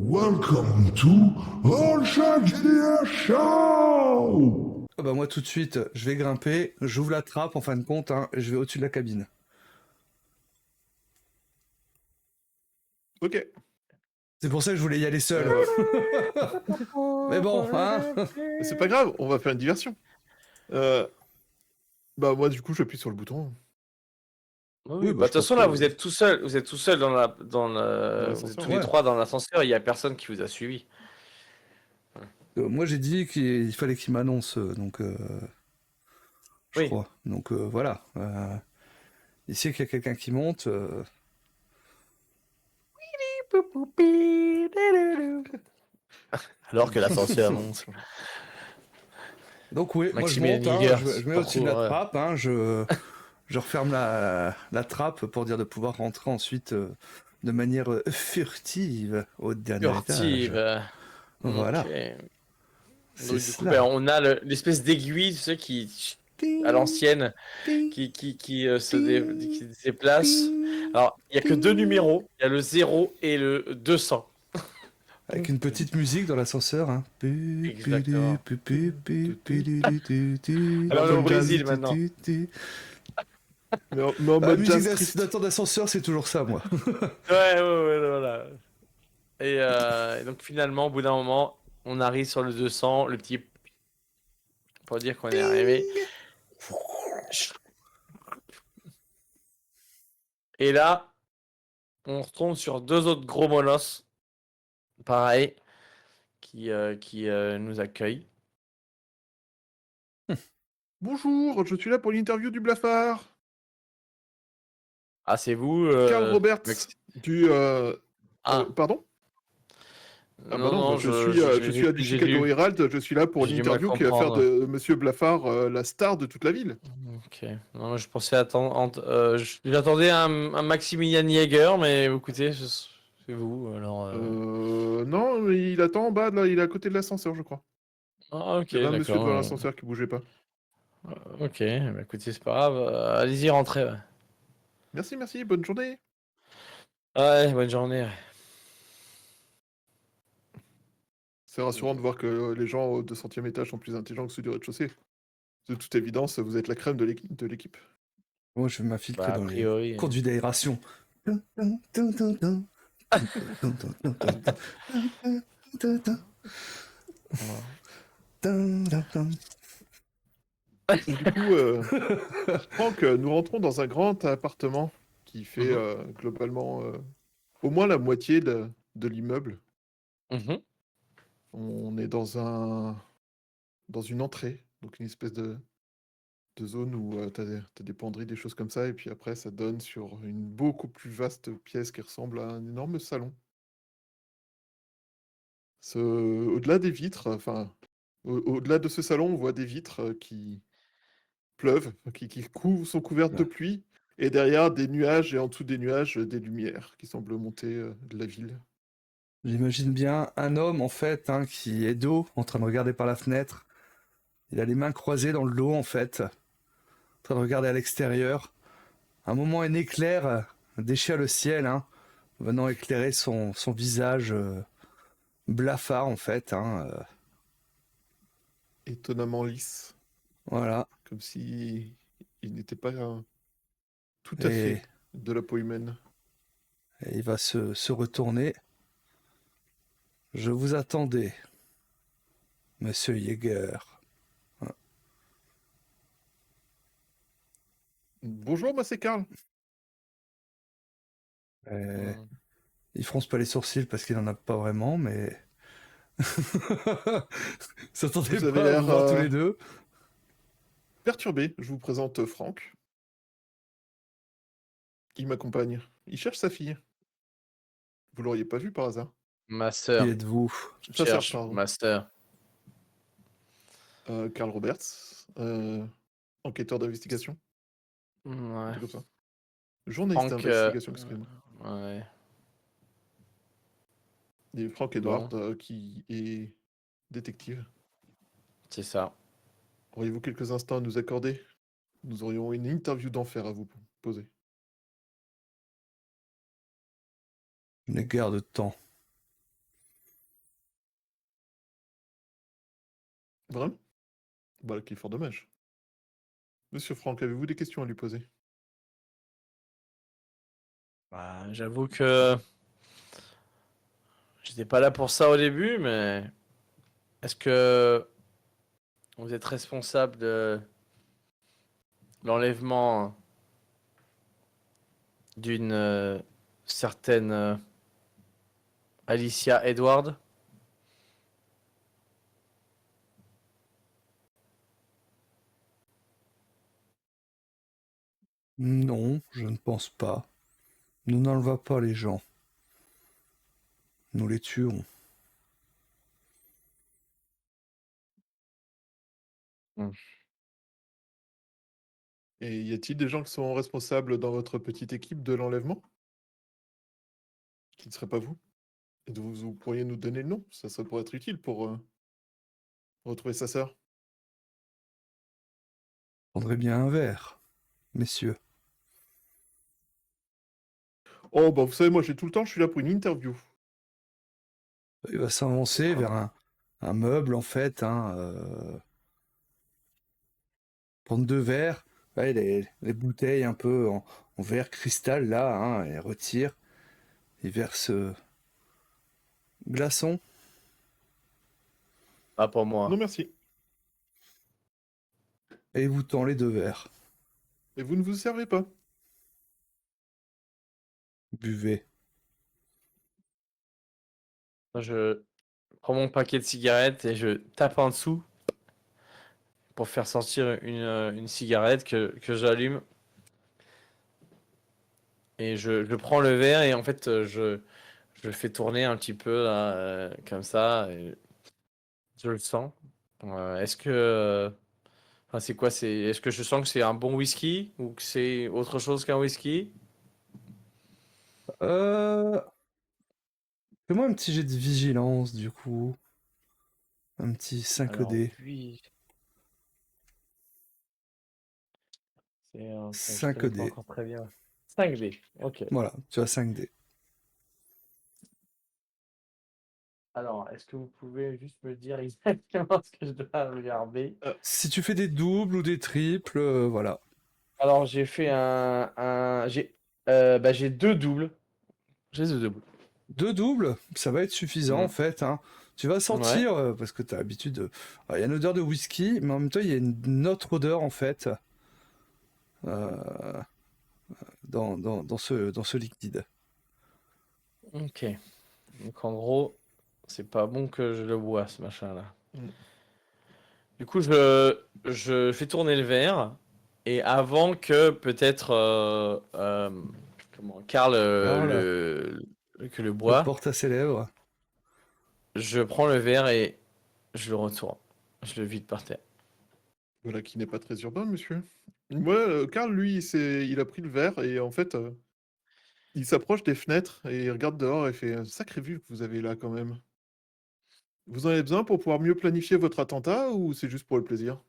Welcome to All Shark GDR Show! Ah bah moi tout de suite, je vais grimper, j'ouvre la trappe en fin de compte, hein, et je vais au-dessus de la cabine. Ok. C'est pour ça que je voulais y aller seul. Mais bon, hein. C'est pas grave, on va faire une diversion. Bah moi du coup j'appuie sur le bouton. Oui, Oui, bah, de toute je pense façon là que- vous êtes tout seul, vous êtes tout seul dans vous êtes l'ascenseur, tous les ouais. trois dans l'ascenseur, il y a personne qui vous a suivi. Moi j'ai dit qu'il fallait qu'il m'annonce, donc je Oui. crois. Donc voilà. Il sait qu'il y a quelqu'un qui monte. Alors que l'ascenseur annonce. Donc oui, moi je Maximilien monte, hein, Niger, je mets au-dessus de la parcours, ouais. trappe, hein, je referme la trappe pour dire de pouvoir rentrer ensuite de manière furtive au dernier étage. Furtive. Voilà. Ok. C'est Donc du coup, cela. ben, on a l'espèce d'aiguille, tu sais, qui à l'ancienne, qui qui se déplace. Alors, il y a que deux numéros, il y a le 0 et le 200. Avec une petite musique dans l'ascenseur. Hein. Exactement. Alors, on est au mode jazz. Brésil maintenant. Mais en La mode musique jazz triste. d'attente d'ascenseur, c'est toujours ça, moi. Ouais, voilà. Et donc finalement, au bout d'un moment, on arrive sur le 200, le petit pour dire qu'on est arrivé. Et là, on retombe sur deux autres gros molosses, pareil, qui nous accueillent. Bonjour, je suis là pour l'interview du Blafard. Ah, c'est vous, Karl Roberts du... Ah, pardon? Ah bah non, non, non, je suis à du j'ai Chicago lu. Herald, je suis là pour J'ai du mal l'interview qui va faire comprendre. de Monsieur Blafard la star de toute la ville. Ok. Non, je pensais attendre. J'attendais un Maximilian Jäger, mais écoutez, c'est vous, alors. Non, il attend en bas, là, il est à côté de l'ascenseur, je crois. Ah, ok, Il y avait un monsieur devant d'accord. l'ascenseur qui bougeait pas. Ok, bah, écoutez, c'est pas grave. Allez-y, rentrez. Ouais. Merci, bonne journée. Ouais, bonne journée. C'est rassurant de voir que les gens au 200e étage sont plus intelligents que ceux du rez-de-chaussée. De toute évidence, vous êtes la crème de l'équipe. Moi, je vais m'infiltrer Bah, a dans les priori. conduits d'aération. Du coup, Franck, nous rentrons dans un grand appartement qui fait globalement au moins la moitié de l'immeuble. Mhm. On est dans une entrée, donc une espèce de zone où t'as des penderies, des choses comme ça, et puis après ça donne sur une beaucoup plus vaste pièce qui ressemble à un énorme salon. Au-delà des vitres, enfin, au-delà de ce salon, on voit des vitres qui pleuvent, sont couvertes de pluie, et derrière des nuages, et en dessous des nuages, des lumières qui semblent monter de la ville. J'imagine bien un homme, en fait, hein, qui est dos, en train de regarder par la fenêtre. Il a les mains croisées dans le dos, en fait, en train de regarder à l'extérieur. Un moment, un éclair déchire le ciel, hein, venant éclairer son visage blafard, en fait. Hein, Étonnamment lisse, voilà. comme si il n'était pas tout à Et, fait de la peau humaine. et il va se retourner. Je vous attendais, monsieur Jäger. Bonjour, moi c'est Karl. Et Mhm. il fronce pas les sourcils parce qu'il en a pas vraiment, mais... S'attendait Vous avez pas à vous l'air voir tous les deux. perturbé. Je vous présente Franck. Il m'accompagne. Il cherche sa fille. Vous l'auriez pas vu par hasard? Ma Qui sœur. êtes-vous? Je Sa sœur, cherche pardon. ma sœur. Karl Roberts, enquêteur d'investigation. Ouais. C'est comme ça. Journaliste Franck. d'investigation, excusez-moi. Ouais. Et Frank Bon, Edward, qui est détective. c'est ça. Auriez-vous quelques instants à nous accorder? Nous aurions une interview d'enfer à vous poser. Je n'ai guère de temps. Vraiment? Bah, qui est fort dommage. Monsieur Franck, avez-vous des questions à lui poser? Bah, j'avoue que j'étais pas là pour ça au début, mais est-ce que vous êtes responsable de l'enlèvement d'une certaine Alicia Edward? Non, je ne pense pas. Nous n'enlevons pas les gens. Nous les tuons. Et y a-t-il des gens qui sont responsables dans votre petite équipe de l'enlèvement? Qui ne seraient pas vous? Et vous pourriez nous donner le nom? Ça pourrait être utile pour retrouver sa sœur. Prendrez bien un verre, messieurs. Oh, bah vous savez, moi j'ai tout le temps, je suis là pour une interview. Il va s'avancer vers un meuble, en fait, prendre 2 verres. Ouais, les bouteilles un peu en verre cristal, là, et retire. Il verse glaçon. Pas pour moi. Non, merci. Et il vous tend les 2 verres. Et vous ne vous servez pas. Buvez. Je prends mon paquet de cigarettes et je tape en dessous pour faire sortir une cigarette que j'allume. Et je prends le verre et en fait, je le fais tourner un petit peu là, comme ça. Et je le sens. Est-ce que. Enfin, c'est quoi? Est-ce que je sens que c'est un bon whisky ou que c'est autre chose qu'un whisky? Euh... Fais-moi un petit jet de vigilance, du coup. Un petit Alors, 5D. puis. Je connais pas 5D. encore très bien. 5D. Ok. Voilà, tu as 5D. Alors, est-ce que vous pouvez juste me dire exactement ce que je dois regarder? Si tu fais des doubles ou des triples, voilà. Alors, j'ai fait j'ai deux doubles. J'ai deux doubles. 2 doubles, ça va être suffisant en Mm. fait. Tu vas Ouais. sentir, parce que tu as l'habitude de... Alors, il y a une odeur de whisky, mais en même temps, il y a une autre odeur en fait euh, dans ce liquide. Ok. Donc, en gros, c'est pas bon que je le bois, ce machin-là. Mm. Du coup, je fais tourner le verre. Et avant que peut-être Karl Karl que le le bois, porte à ses lèvres. je prends le verre et je le retourne. Je le vide par terre. Voilà qui n'est pas très urbain, monsieur. Moi, Karl, lui, il a pris le verre et en fait, il s'approche des fenêtres et il regarde dehors et fait sacrée vue que vous avez là quand même. Vous en avez besoin pour pouvoir mieux planifier votre attentat ou c'est juste pour le plaisir?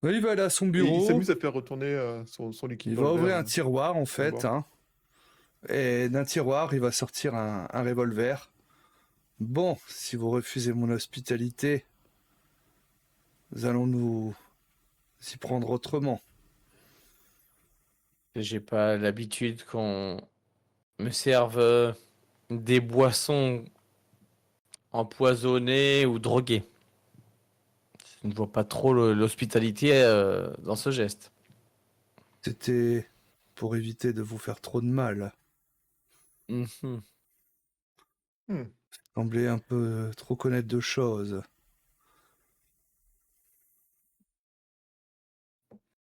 Il va aller à son Et il bureau, s'amuse à faire retourner son liquide il dans va le verre ouvrir un tiroir en sans le fait, boire. et d'un tiroir, il va sortir un revolver. Bon, si vous refusez mon hospitalité, nous allons nous y prendre autrement. J'ai pas l'habitude qu'on me serve des boissons empoisonnées ou droguées. Je ne vois pas trop l'hospitalité dans ce geste. C'était pour éviter de vous faire trop de mal. Mhm. Hmm. Semblez un peu trop connaître de choses.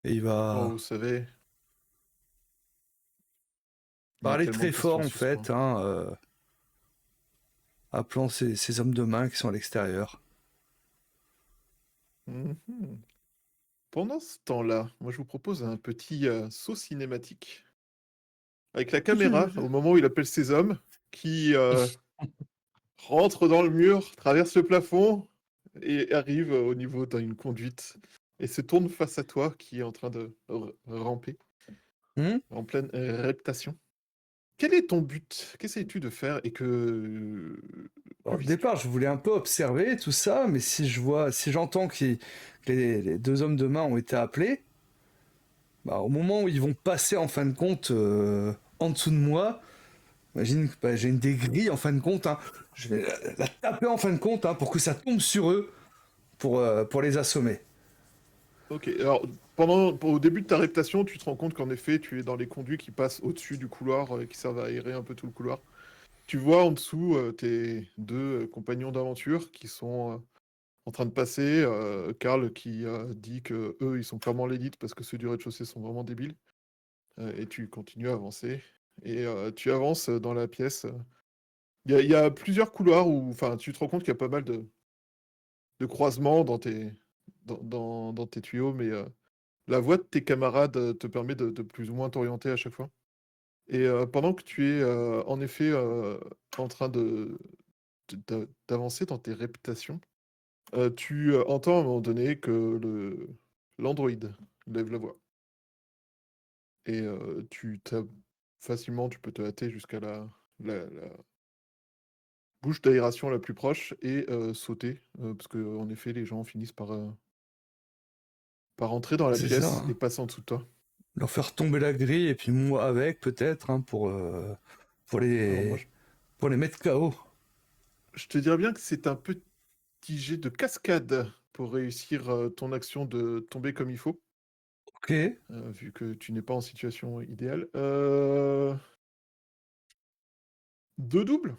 Et il Oh, va vous savez, il y a parler tellement de très fort questions en en suspens. fait, appelant ses hommes de main qui sont à l'extérieur. Mhm. Pendant ce temps-là, moi je vous propose un petit saut cinématique avec la caméra au moment où il appelle ses hommes qui rentre dans le mur, traverse le plafond et arrive au niveau d'une conduite et se tourne face à toi qui est en train de ramper Hmm. en pleine reptation. Quel est ton but? Qu'essayes-tu de faire et que Au départ, je voulais un peu observer tout ça, mais si j'entends que les deux hommes de main ont été appelés, bah, au moment où ils vont passer en fin de compte en dessous de moi, imagine que bah, j'ai une des grilles en fin de compte, hein, je vais la taper en fin de compte pour que ça tombe sur eux pour les assommer. Ok, alors au début de ta réputation, tu te rends compte qu'en effet, tu es dans les conduits qui passent au-dessus du couloir et qui servent à aérer un peu tout le couloir. Tu vois en dessous tes deux compagnons d'aventure qui sont en train de passer. Karl qui dit que eux, ils sont clairement l'élite parce que ceux du rez-de-chaussée sont vraiment débiles. Et tu continues à avancer. Et tu avances dans la pièce. Il y a plusieurs couloirs où, enfin, tu te rends compte qu'il y a pas mal de croisements dans tes tuyaux, mais la voix de tes camarades te permet de plus ou moins t'orienter à chaque fois. Et pendant que tu es en effet en train d'avancer dans tes réputations, tu entends à un moment donné que l'androïde lève la voix. Et facilement, tu peux te hâter jusqu'à la bouche d'aération la plus proche et sauter, parce que en effet, les gens finissent par entrer dans la C'est ça, pièce et hein. passer en dessous de toi. Leur faire tomber la grille et puis moi avec peut-être pour Alors moi, les pour les mettre KO. je te dirais bien que c'est un petit jet de cascade pour réussir ton action de tomber comme il faut, Ok, vu que tu n'es pas en situation idéale. Deux doubles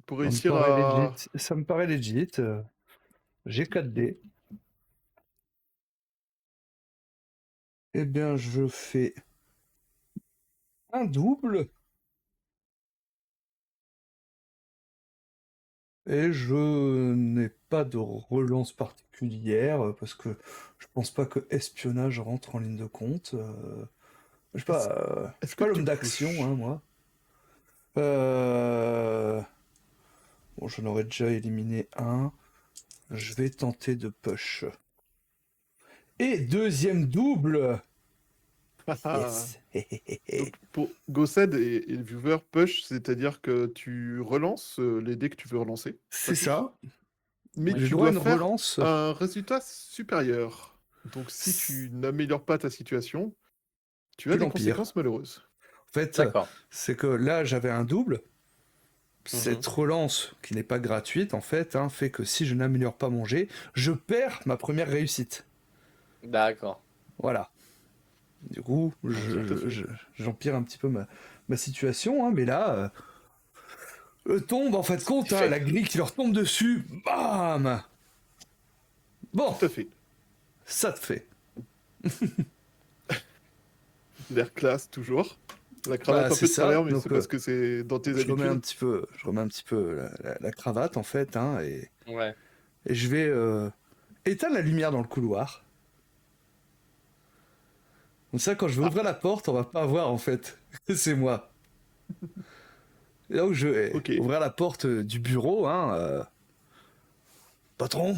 pour ça me réussir paraît legit. à... Ça me paraît legit. J'ai 4D. Eh bien, je fais un double et je n'ai pas de relance particulière parce que je pense pas que espionnage rentre en ligne de compte. Je sais pas, je Est-ce suis que pas tu l'homme d'action, pushes? hein, moi. Euh, Bon, j'en aurais déjà éliminé un. Je vais tenter de push. Et deuxième double. Yes. Donc pour Gossed et le viewer, push, c'est-à-dire que tu relances les dés que tu veux relancer, pas C'est tous, ça. mais J'ai tu droit à dois une faire relance. un résultat supérieur. Donc si tu n'améliores pas ta situation, tu as Tu des l'empires. conséquences malheureuses. En fait, D'accord. c'est que là, j'avais un double. Mhm. Cette relance, qui n'est pas gratuite, en fait, fait que si je n'améliore pas mon jet, je perds ma première réussite. D'accord. Voilà. Du coup, Tout à fait. j'empire un petit peu ma situation, mais là, tombe en fait de C'est compte, fait. la grille qui leur tombe dessus, bam. Bon, Tout à fait. ça te fait. L'air classe, toujours. La Bah cravate un c'est peu de ça. travers, mais c'est Donc parce que c'est dans tes je habitudes. remets un petit peu la cravate en fait, Ouais. et je vais éteindre la lumière dans le couloir. Comme ça, quand je vais Ah, ouvrir la porte, on va pas voir en fait que c'est moi. Et là où je vais ok. ouvrir la porte du bureau, patron.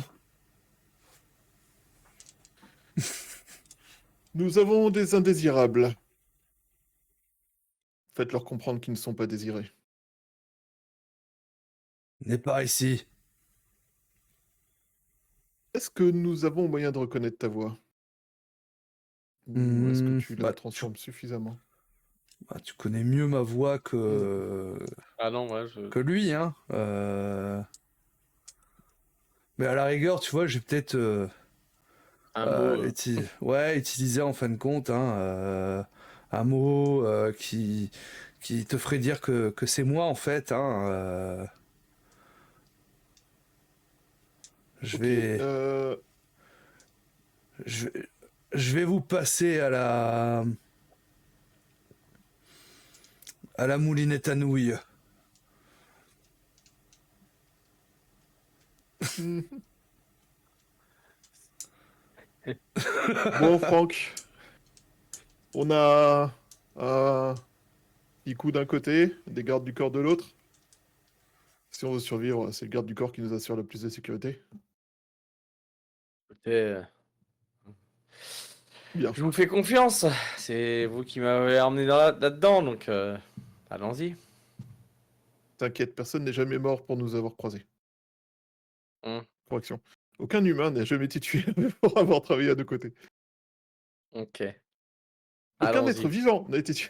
Nous avons des indésirables. Faites-leur comprendre qu'ils ne sont pas désirés. N'est pas ici. Est-ce que nous avons moyen de reconnaître ta voix? Ou est-ce que tu la Bah, transformes suffisamment? tu connais mieux ma voix Hmm. Ah non, moi, je... que lui, mais à la rigueur, tu vois, j'ai peut-être Un mot... utilisé en fin de compte un mot qui te ferait dire que c'est moi en fait. Je Ok. vais, je, vais- je vais vous passer à la moulinette à nouilles. Bon, Franck, on a un petit coup d'un côté, des gardes du corps de l'autre. Si on veut survivre, c'est le garde du corps qui nous assure le plus de sécurité. Écoutez, Bien. je vous fais confiance. C'est vous qui m'avez emmené là-dedans, donc allons-y. T'inquiète, personne n'est jamais mort pour nous avoir croisés. Mmh. Correction. Aucun humain n'a jamais été tué pour avoir travaillé à nos côtés. OK. Aucun être Allons-y. vivant n'a été tué.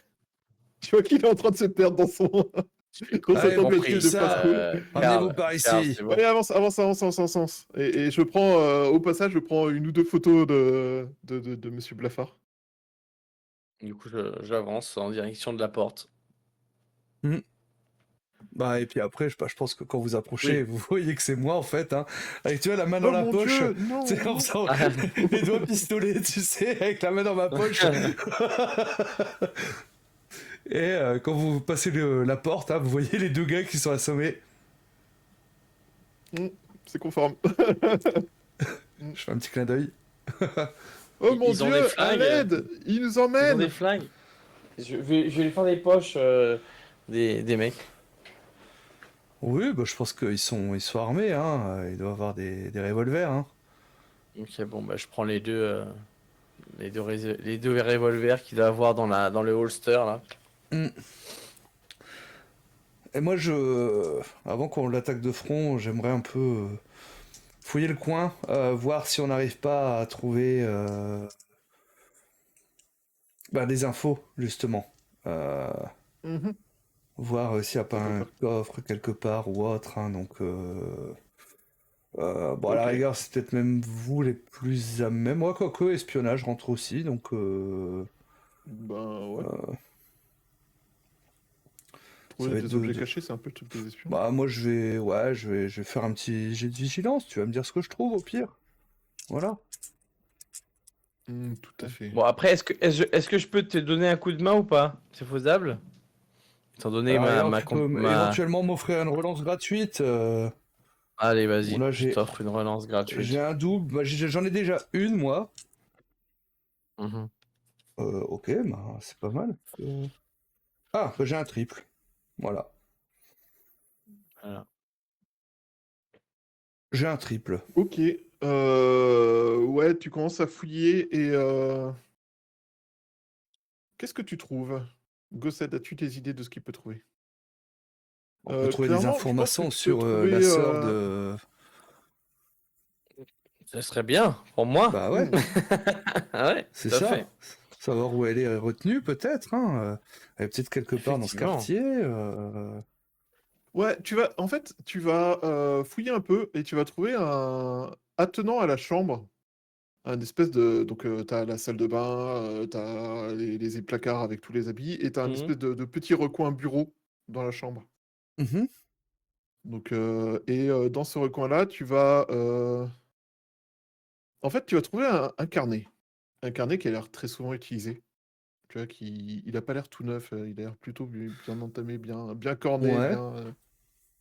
Tu vois qu'il est en train de se perdre dans dans sa Allez, mon tentative de ça, passe-cool. ramenez-vous par Karl, ici. c'est bon. Allez, avance. Et je prends, au passage, je prends une ou deux photos de Monsieur Blafard. Du coup, j'avance en direction de la porte. Bah, et puis après, je pense que quand vous approchez, Oui. vous voyez que c'est moi en fait, hein. Avec, tu vois, la main dans Oh la mon poche, Dieu, non, tu sais, en non. faisant les doigts pistolets, tu sais, avec la main dans ma poche. Et quand vous passez la porte, hein, vous voyez les deux gars qui sont assommés. C'est conforme. Je fais un petit clin d'œil. Oh mon Ils ont des Dieu, à flingues. l'aide! Ils nous Ils ont des emmènent! flingues. Je vais lui faire des poches des mecs. Oui, bah, je pense qu'ils sont armés, hein. Ils doivent avoir des revolvers, hein. Ok, bon, bah, je prends les deux revolvers qu'il doit avoir dans le holster là. Mm. Et moi, avant qu'on l'attaque de front, j'aimerais un peu fouiller le coin, voir si on n'arrive pas à trouver des infos, justement. Mhm. Voir s'il n'y a pas Ça peut un faire- coffre quelque part ou autre, hein, donc... bon, à la Ok. rigueur, c'est peut-être même vous les plus à même. Moi, quoique, espionnage rentre aussi, donc... Ben ouais. ça Trouver va être des objets cachés, c'est un peu le truc des espions. Bah, moi, je vais faire un petit jet de vigilance. Tu vas me dire ce que je trouve, au pire. Voilà. Tout à fait. Bon, après, est-ce que je peux te donner un coup de main ou pas? C'est faisable? Étant donné À la rigueur, ma tu peux éventuellement m'offrir une relance gratuite. Allez, Bon, vas-y, là, je t'offre une relance gratuite. j'ai un double. Bah, j'en ai déjà une, moi. Mhm. Ok, bah, c'est pas mal. Ah, bah, j'ai un triple. Voilà. Voilà. J'ai un triple. Ok. Ouais, tu commences à fouiller et qu'est-ce que tu trouves? Gossett, as-tu des idées de ce qu'il peut trouver? On peut trouver des Clairement, je pense que informations tu peux sur trouver. la sœur de... Ça serait bien pour moi. Bah ouais, Ah ouais, c'est tout à ça. fait. Savoir où elle est retenue, peut-être, hein. Elle est peut-être quelque part dans ce Effectivement. quartier. Ouais, en fait, tu vas fouiller un peu et tu vas trouver un attenant à la chambre. Un espèce de. Donc, t'as la salle de bain, t'as les placards avec tous les habits, et t'as un Mhm. espèce de petit recoin bureau dans la chambre. Mhm. Donc, dans ce recoin-là, tu vas. En fait, tu vas trouver un carnet. Un carnet qui a l'air très souvent utilisé. Tu vois, il a pas l'air tout neuf, il a l'air plutôt bien entamé, bien corné, Ouais. bien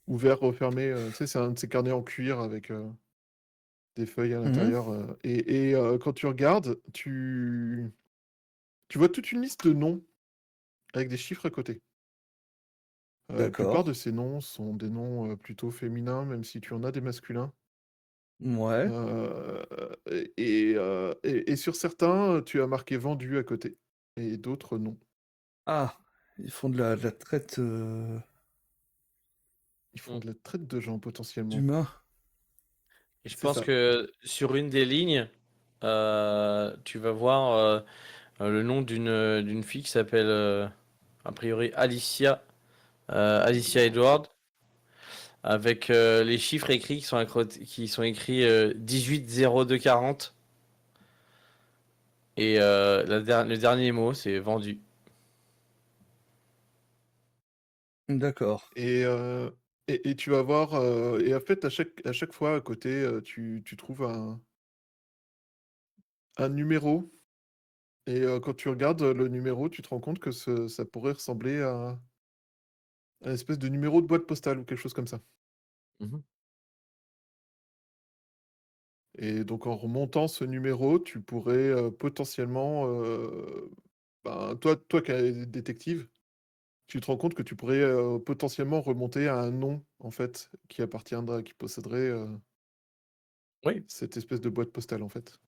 ouvert, refermé. Tu sais, c'est un de ces carnets en cuir avec des feuilles à Mhm. l'intérieur. Et quand tu regardes, tu vois toute une liste de noms avec des chiffres à côté. La plupart de D'accord. ces noms sont des noms plutôt féminins, même si tu en as des masculins. Ouais. Et sur certains, tu as marqué vendu à côté, et d'autres non. Ah, ils font de la traite Ils font de la traite de gens potentiellement. d'humains. Et je C'est pense ça. que sur une des lignes, tu vas voir le nom d'une fille qui s'appelle a priori Alicia Edward, avec les chiffres écrits qui sont écrits 180240. Et le dernier mot, c'est vendu. D'accord. Et tu vas voir, et en fait, à chaque fois à côté, tu trouves un numéro. Et quand tu regardes le numéro, tu te rends compte que ça pourrait ressembler à un espèce de numéro de boîte postale ou quelque chose comme ça. Mhm. Et donc en remontant ce numéro, tu pourrais potentiellement, toi qui es détective, tu te rends compte que tu pourrais potentiellement remonter à un nom, en fait, qui posséderait Oui. cette espèce de boîte postale, en fait.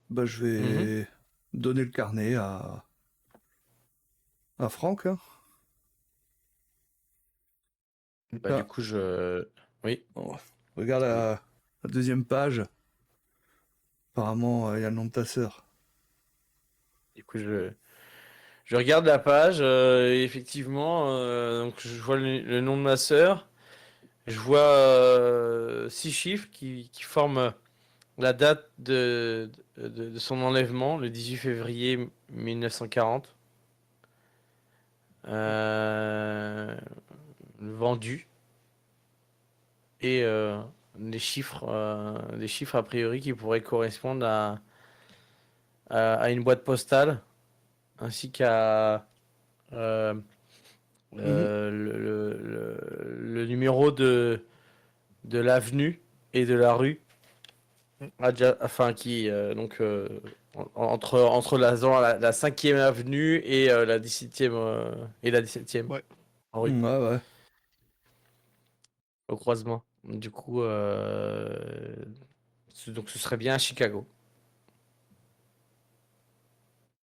Bah, je Mhm. vais donner le carnet à Franck, hein. Bah, Ah. du coup, je. Oui. Oh, regarde la deuxième page. Apparemment, il y a le nom de ta sœur. Du coup, je regarde la page. Et effectivement, donc je vois le nom de ma sœur. Je vois 6 chiffres qui forment la date de son enlèvement, le 18 février 1940. Euh, Vendu. Et des chiffres a priori qui pourraient correspondre à une boîte postale, ainsi qu'à euh, Mhm. le numéro de l'avenue et de la rue, enfin qui entre la 5e avenue et la 17e et la 17e Ouais. rue Ouais, ouais. au croisement. Du coup, donc ce serait bien à Chicago.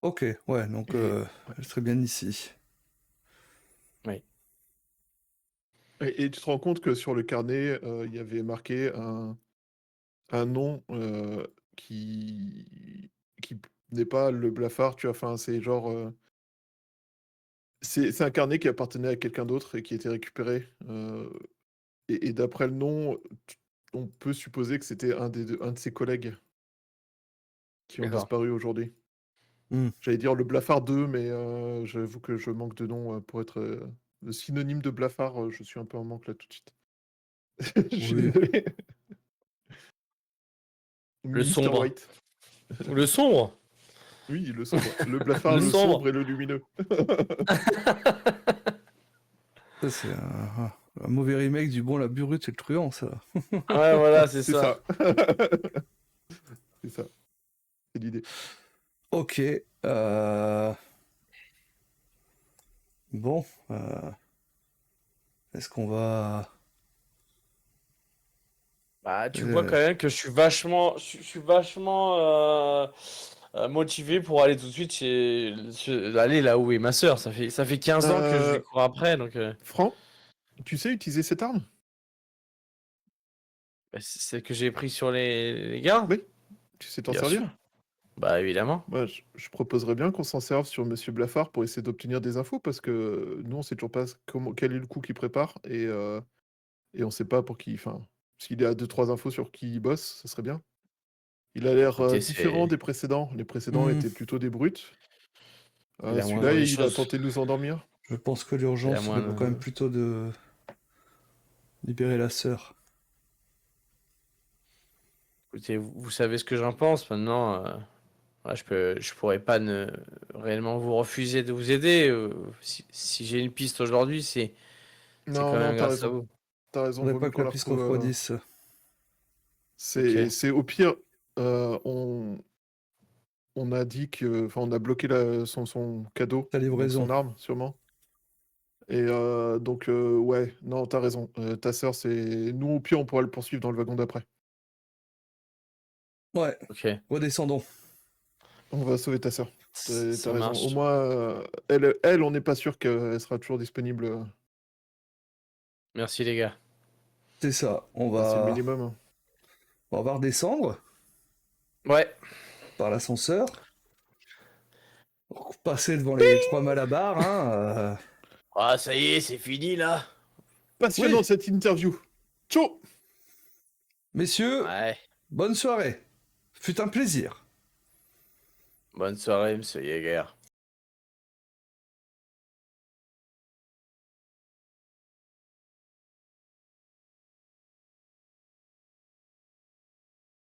Ok, ouais, donc Et, elle serait bien ici. Oui. et tu te rends compte que sur le carnet, il y avait marqué un nom qui n'est pas le blafard, tu vois. Enfin, c'est genre. C'est un carnet qui appartenait à quelqu'un d'autre et qui a été récupéré. Et d'après le nom, on peut supposer que c'était un de ses collègues qui ont D'accord. disparu aujourd'hui. Hmm. J'allais dire le blafard 2, mais j'avoue que je manque de nom pour être le synonyme de blafard. Je suis un peu en manque là tout de suite. Je suis Oui. désolé. Le Mr. sombre. White. Le sombre. Oui, le sombre. Le blafard, Le le sombre. sombre et le lumineux. Ça, c'est un mauvais remake du Bon, la Burute et le Truand, ça. Ouais, voilà, c'est C'est ça. ça. C'est ça. C'est l'idée. Ok. Bon. Est-ce qu'on va... Bah, tu vois euh, quand même que je suis vachement motivé pour aller tout de suite aller là où est ma sœur. Ça fait 15 ans que je lui Euh, cours après, donc Franck, tu sais utiliser cette arme? bah, c'est celle que j'ai pris sur les gardes. Oui. Tu sais t'en Bien servir? sûr. Bah, évidemment. Moi, je proposerais bien qu'on s'en serve sur Monsieur Blafard pour essayer d'obtenir des infos parce que nous, on sait toujours pas quel est le coup qu'il prépare et on sait pas pour qui. Enfin, s'il a deux, trois infos sur qui il bosse, ça serait bien. Il a l'air Écoutez, différent des précédents. Les précédents hmm, étaient plutôt des brutes. c'est la Celui-là, moindre des il a choses. tenté de nous endormir. je pense que C'est la l'urgence serait quand même moindre. plutôt de libérer la sœur. Écoutez, vous savez ce que j'en pense. Maintenant, ouais, je pourrais pas réellement vous refuser de vous aider. Si j'ai une piste aujourd'hui, c'est Non, quand non, même t'as grâce à raison. vous. T'as raison, Faudrait vaut pas mieux que qu'on la la piste retrouve. refroidisse. Ok. C'est au pire, on a dit que. Enfin, on a bloqué son cadeau, Ta donc livraison. son arme, sûrement. Et donc, ouais, non, t'as raison. Ta sœur, c'est. Nous, au pire, on pourra le poursuivre dans le wagon d'après. Ouais, Ok. redescendons. On va sauver ta sœur. T'as Ça raison. Au marche. moins, elle, on n'est pas sûr qu'elle sera toujours disponible. Merci les gars. C'est ça. Bah, c'est le minimum, hein. On va redescendre Ouais. par l'ascenseur. Passer devant les trois malabars, hein. Ah, ça y est, c'est fini là. Passionnante Oui, cette interview. Ciao! messieurs, Ouais. bonne soirée. Fut un plaisir. Bonne soirée, monsieur Jäger.